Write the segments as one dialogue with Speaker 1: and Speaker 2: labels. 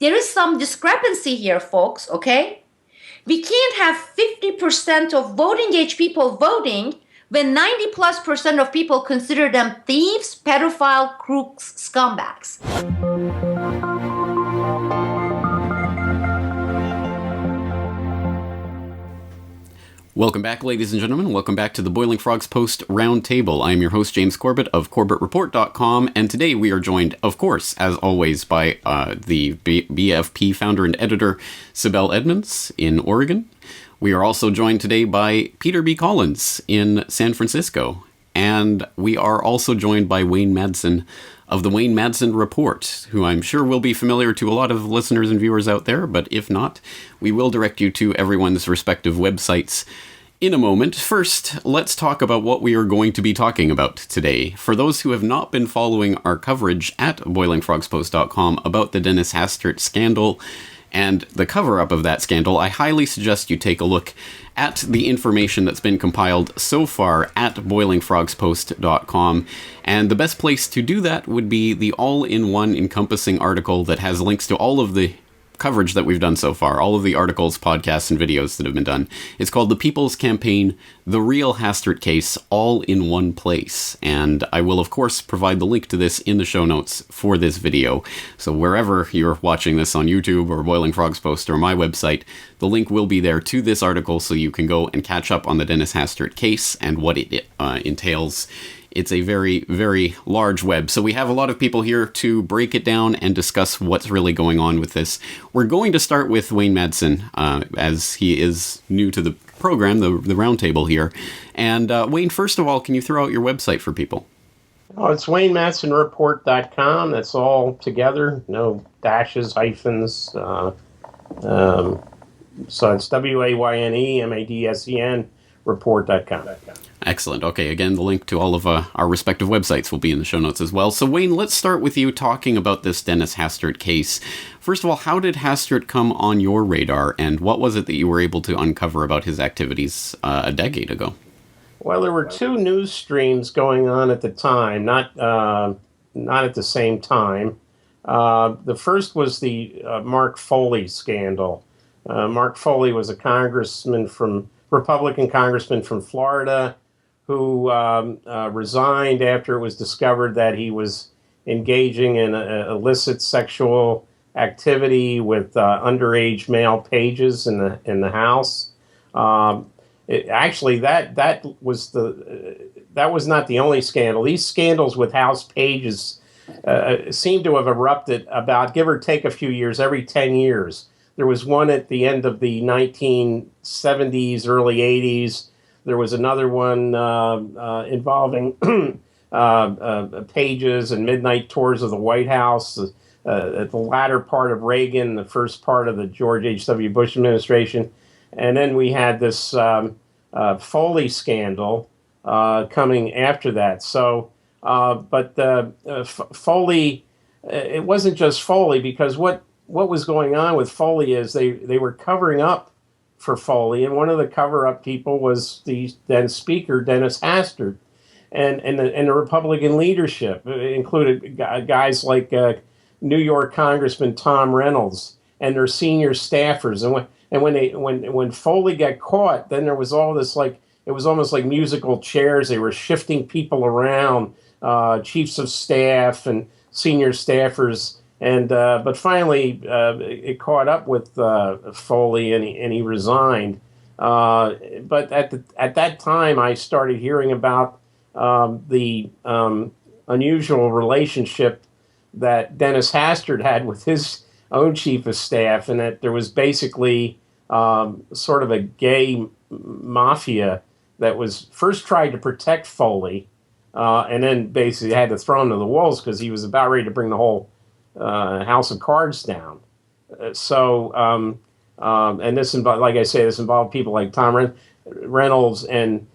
Speaker 1: there is some discrepancy here, folks, okay? We can't have 50% of voting age people voting when 90+% of people consider them thieves, pedophile, crooks, scumbags.
Speaker 2: Welcome back, ladies and gentlemen. Welcome back to the Boiling Frogs Post Roundtable. I am your host, James Corbett of CorbettReport.com, and today we are joined, of course, as always, by the BFP founder and editor, Sibel Edmonds in Oregon. We are also joined today by Peter B. Collins in San Francisco, and we are also joined by Wayne Madsen of the Wayne Madsen Report, who I'm sure will be familiar to a lot of listeners and viewers out there, but if not, we will direct you to everyone's respective websites in a moment. First, let's talk about what we are going to be talking about today. For those who have not been following our coverage at BoilingFrogsPost.com about the Dennis Hastert scandal and the cover-up of that scandal, I highly suggest you take a look at the information that's been compiled so far at BoilingFrogsPost.com. And the best place to do that would be the all-in-one encompassing article that has links to all of the coverage that we've done so far, all of the articles, podcasts, and videos that have been done. It's called The People's Campaign, The Real Hastert Case, all in one place. And I will, of course, provide the link to this in the show notes for this video. So wherever you're watching this on YouTube or Boiling Frogs Post or my website, the link will be there to this article so you can go and catch up on the Dennis Hastert case and what it entails. It's a very, very large web. So we have a lot of people here to break it down and discuss what's really going on with this. We're going to start with Wayne Madsen, as he is new to the program, the roundtable here. And Wayne, first of all, can you throw out your website for people?
Speaker 3: Oh, it's WayneMadsenReport.com. That's all together. No dashes, hyphens. So it's WayneMadsen report.com.
Speaker 2: Excellent. Okay, again, the link to all of our respective websites will be in the show notes as well. So, Wayne, let's start with you talking about this Dennis Hastert case. First of all, how did Hastert come on your radar, and what was it that you were able to uncover about his activities a decade ago?
Speaker 3: Well, there were two news streams going on at the time, not at the same time. The first was the Mark Foley scandal. Mark Foley was a Republican congressman from Florida, who resigned after it was discovered that he was engaging in illicit sexual activity with underage male pages in the House. That was not the only scandal. These scandals with House pages seem to have erupted about, give or take a few years, every 10 years. There was one at the end of the 1970s, early 80s. There was another one involving pages and midnight tours of the White House at the latter part of Reagan, the first part of the George H.W. Bush administration. And then we had this Foley scandal coming after that. So, Foley, it wasn't just Foley, because what was going on with Foley is they were covering up for Foley, and one of the cover-up people was the then Speaker, Dennis Hastert, and the Republican leadership. It included guys like New York Congressman Tom Reynolds and their senior staffers. And when Foley got caught, then there was all this, like, it was almost like musical chairs. They were shifting people around, chiefs of staff and senior staffers. And but finally, it caught up with Foley, and he resigned. But at that time, I started hearing about the unusual relationship that Dennis Hastert had with his own chief of staff, and that there was basically sort of a gay mafia that was first tried to protect Foley, and then basically had to throw him to the wolves because he was about ready to bring the whole House of Cards down. And this involved, like I say, this involved people like Tom Reynolds, and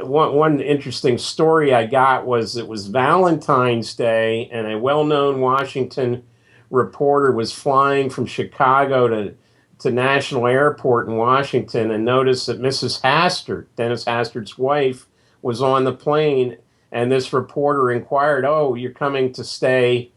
Speaker 3: one interesting story I got was it was Valentine's Day, and a well-known Washington reporter was flying from Chicago to National Airport in Washington and noticed that Mrs. Hastert, Dennis Hastert's wife, was on the plane. And this reporter inquired, "Oh, you're coming to stay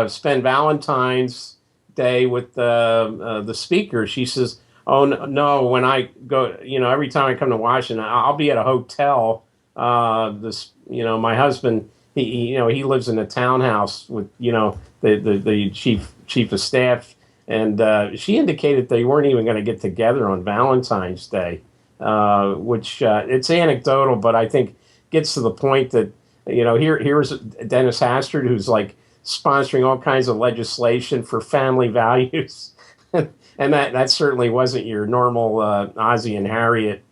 Speaker 3: spend Valentine's Day with the speaker. She says, "Oh no, when I go, every time I come to Washington, I'll be at a hotel. My husband, he lives in a townhouse with, the chief of staff, and she indicated they weren't even going to get together on Valentine's Day, which it's anecdotal, but I think gets to the point that, here's Dennis Hastert, who's like sponsoring all kinds of legislation for family values. And that certainly wasn't your normal Ozzie and Harriet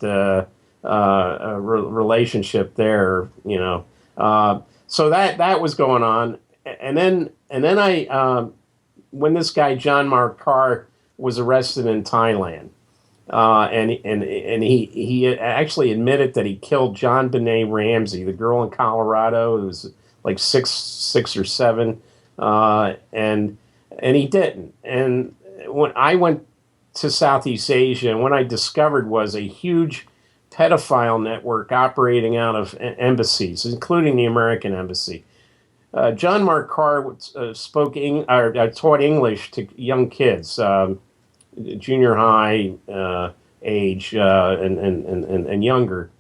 Speaker 3: relationship there, so that was going on, and then I when this guy John Mark Carr was arrested in Thailand, and he actually admitted that he killed John Benet Ramsey, the girl in Colorado who was like six or seven, and he didn't. And when I went to Southeast Asia, and what I discovered was a huge pedophile network operating out of embassies, including the American embassy. John Mark Carr taught English to young kids, junior high age and younger.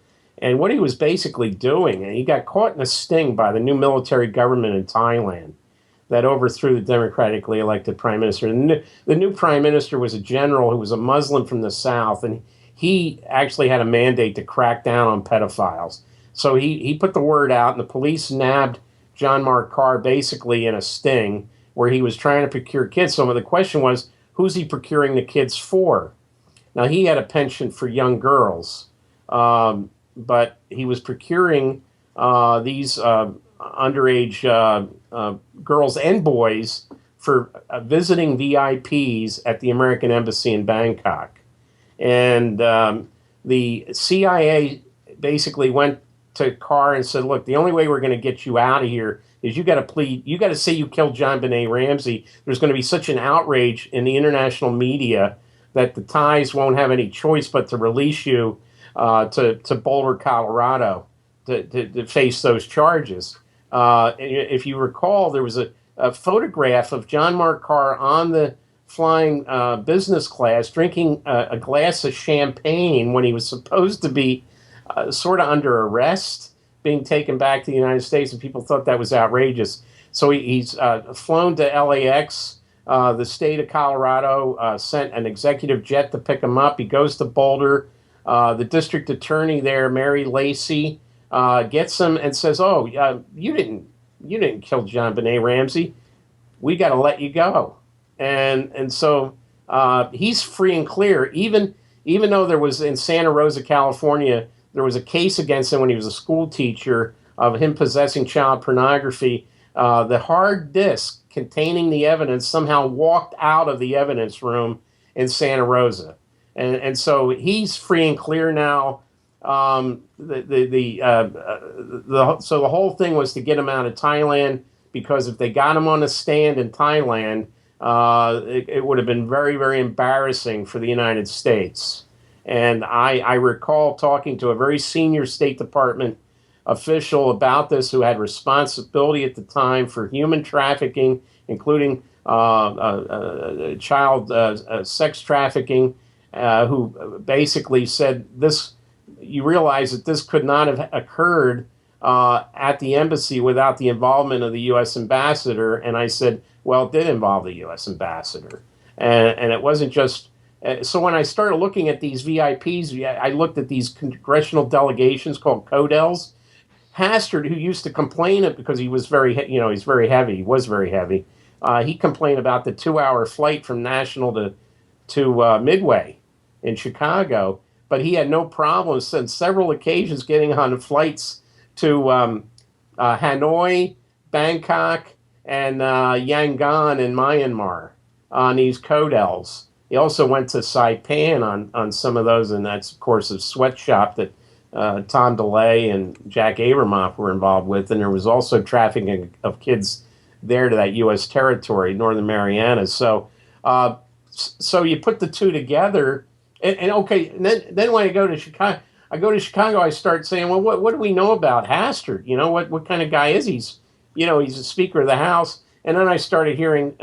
Speaker 3: And what he was basically doing, and he got caught in a sting by the new military government in Thailand that overthrew the democratically elected prime minister. And the new prime minister was a general who was a Muslim from the South, and he actually had a mandate to crack down on pedophiles. So he put the word out, and the police nabbed John Mark Carr basically in a sting where he was trying to procure kids. So the question was, who's he procuring the kids for? Now, he had a penchant for young girls, but he was procuring these underage girls and boys for visiting VIPs at the American Embassy in Bangkok. And the CIA basically went to Carr and said, look, the only way we're going to get you out of here is you got to plead, you got to say you killed John Benet Ramsey. There's going to be such an outrage in the international media that the Thais won't have any choice but to release you to Boulder, Colorado, to face those charges. If you recall, there was a photograph of John Mark Carr on the flying business class drinking a glass of champagne when he was supposed to be sort of under arrest, being taken back to the United States, and people thought that was outrageous. So he's flown to LAX. The state of Colorado sent an executive jet to pick him up. He goes to Boulder. The district attorney there, Mary Lacey, gets him and says, "Oh, you didn't kill John Benet Ramsey. We got to let you go." And so he's free and clear. Even though there was in Santa Rosa, California, there was a case against him when he was a school teacher of him possessing child pornography. The hard disk containing the evidence somehow walked out of the evidence room in Santa Rosa, and so he's free and clear now. So the whole thing was to get him out of Thailand, because if they got him on a stand in Thailand, it would have been very, very embarrassing for the United States. And I recall talking to a very senior State Department official about this, who had responsibility at the time for human trafficking, including child sex trafficking, who basically said this. You realize that this could not have occurred at the embassy without the involvement of the U.S. ambassador. And I said, well, it did involve the U.S. ambassador. And it wasn't just... So when I started looking at these VIPs, I looked at these congressional delegations called CODELs. Hastert, who used to complain because he was he's very heavy. He was very heavy. He complained about the 2-hour flight from National to Midway in Chicago. But he had no problems on several occasions getting on flights to Hanoi, Bangkok, and Yangon in Myanmar on these CODELs. He also went to Saipan on some of those, and that's, of course, a sweatshop that Tom DeLay and Jack Abramoff were involved with. And there was also trafficking of kids there to that U.S. territory, Northern Marianas. So you put the two together. And okay, and then when I go to Chicago, I start saying, well, what do we know about Hastert? What kind of guy is he? He's a Speaker of the House. And then I started hearing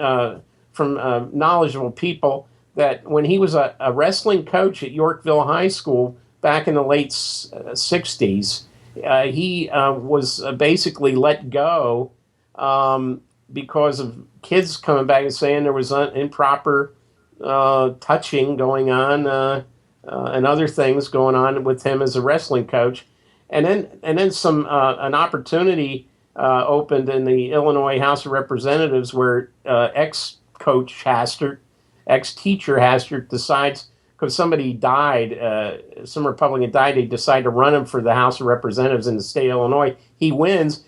Speaker 3: from knowledgeable people that when he was a wrestling coach at Yorkville High School back in the late 60s, he was basically let go because of kids coming back and saying there was improper touching going on and other things going on with him as a wrestling coach. And then some an opportunity opened in the Illinois House of Representatives where ex-coach Hastert, ex-teacher Hastert decides, because somebody died, some Republican died, they decide to run him for the House of Representatives in the state of Illinois. He wins,